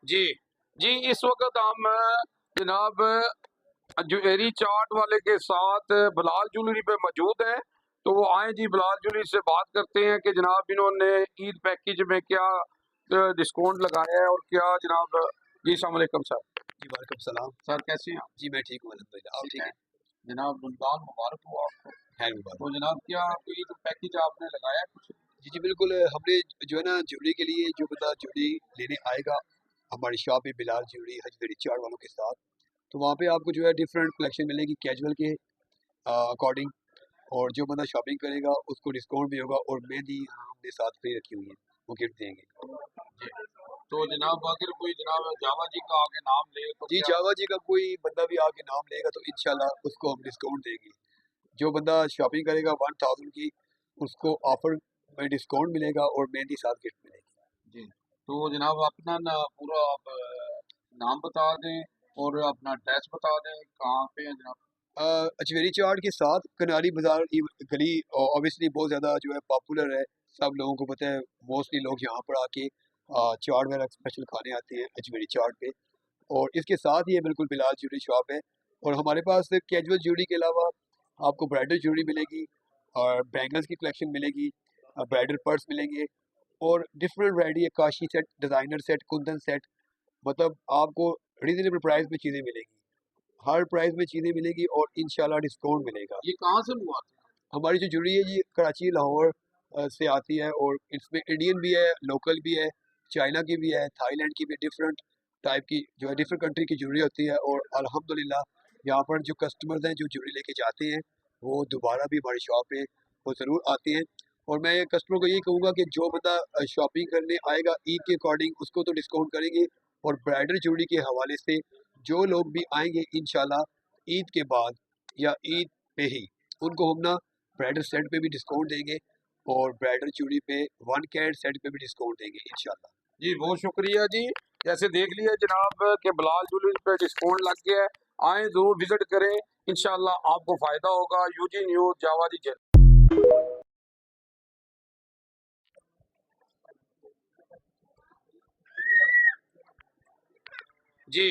जी जी, इस वक्त हम जनाब जुएरी चाट वाले के साथ बिलाल ज्वेलरी पे मौजूद हैं। तो वो आए जी, बिलाल ज्वेलरी से बात करते हैं कि जनाब इन्होंने ईद पैकेज में क्या डिस्काउंट लगाया है और क्या जनाब। जी अस्सलाम वालेकुम सर। जी वालेकुम सलाम। सर कैसे हैं आप? जी मैं ठीक हूँ अल्हम्दुलिल्लाह। आप ठीक हैं? जनाब रमजान मुबारक हो आपको। खैर मुबारक। तो जनाब क्या ईद पैकेज आपने लगाया है कुछ? जी जी बिल्कुल, हमने जो है ना ज्वेलरी के लिए जो बंदा ज्वेलरी लेने आएगा हमारी शॉप पे बिलाल ज्वेलरी हजवेरी चार वालों के साथ, तो वहाँ पे आपको जो है डिफरेंट कलेक्शन मिलेगी कैजुअल के अकॉर्डिंग। और जो बंदा शॉपिंग करेगा उसको डिस्काउंट भी होगा और मेहंदी हमने साथ फ्री रखी हुई है, वो गिफ्ट देंगे। जी, तो जनाब अगर कोई जनाब जावा जी का आगे नाम ले तो जी क्या? जावा जी का कोई बंदा भी आके नाम लेगा तो इंशाल्लाह उसको हम डिस्काउंट देंगे। जो बंदा शॉपिंग करेगा 1000 की उसको ऑफर में डिस्काउंट मिलेगा और मेहंदी साथ गिफ्ट मिलेगी। जी, तो जनाब अपना ना पूरा आप नाम बता दें और अपना एड्रेस बता दें, कहाँ पे है जनाब? अजमेरी चाट के साथ कनारी बाजार की गली ऑब्वियसली बहुत ज़्यादा जो है पॉपुलर है, सब लोगों को पता है। मोस्टली लोग यहाँ पर आके चाट वगैरह स्पेशल खाने आते हैं अजमेरी चाट पे। और इसके साथ ही ये बिल्कुल बिलाल ज्वेलरी शॉप है। और हमारे पास कैजुअल ज्वेलरी के अलावा आपको ब्राइडल ज्वेलरी मिलेगी और बैंगल्स की कलेक्शन मिलेगी, ब्राइडल पर्स मिलेंगे और डिफरेंट वैरायटी है, Kashi set, designer set, Kundan set. मतलब आपको रीजनेबल प्राइस में चीज़ें मिलेंगी, हर प्राइस में चीज़ें मिलेगी और इंशाल्लाह डिस्काउंट मिलेगा। ये कहाँ से मंगवाते हैं? हमारी जो ज्वेलरी है ये कराची, लाहौर से आती है और इसमें इंडियन भी है, लोकल भी है, चाइना की भी है, थाईलैंड की भी, डिफरेंट टाइप की जो है डिफरेंट कंट्री की ज्वेलरी होती है। और अल्हम्दुलिल्लाह यहाँ पर जो कस्टमर्स हैं जो ज्वेलरी लेके जाते हैं वो दोबारा भी हमारी शॉप पे वो ज़रूर आते हैं। और मैं कस्टमर को यही कहूँगा कि जो बंदा शॉपिंग करने आएगा ईद के अकॉर्डिंग उसको तो डिस्काउंट करेंगे। और ब्राइडल ज्वेलरी के हवाले से जो लोग भी आएंगे इंशाल्लाह ईद के बाद या ईद पे ही उनको हम ना ब्राइडल सेट पे भी डिस्काउंट देंगे और ब्राइडल चूड़ी पे 1 कैरेट सेट पे भी डिस्काउंट देंगे इंशाल्लाह। जी बहुत शुक्रिया जी। जैसे देख लिया जनाब कि बिलाल ज्वेलरी पे डिस्काउंट लग गया है, आए जरूर विजिट करें, इंशाल्लाह आपको फायदा होगा। यूजी न्यूज जावा जी जल। जी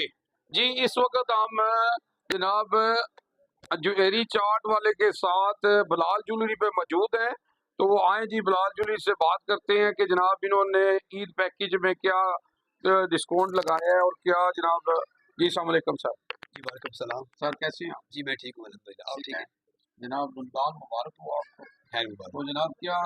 जी, इस वक्त हम जनाब जुएरी चाट वाले के साथ बिलाल ज्वेलरी पे मौजूद हैं। तो वो आए जी, बिलाल ज्वेलरी से बात करते हैं कि जनाब इन्होंने ईद पैकेज में क्या डिस्काउंट लगाया है और क्या जनाब। जी अस्सलाम वालेकुम सर। जी वालेकुम सलाम। सर कैसे हैं आप? जी मैं ठीक हूँ अल्हम्दुलिल्लाह। आप ठीक हैं? जनाब रमजान मुबारक हो आपको। खैर मुबारक। तो जनाब क्या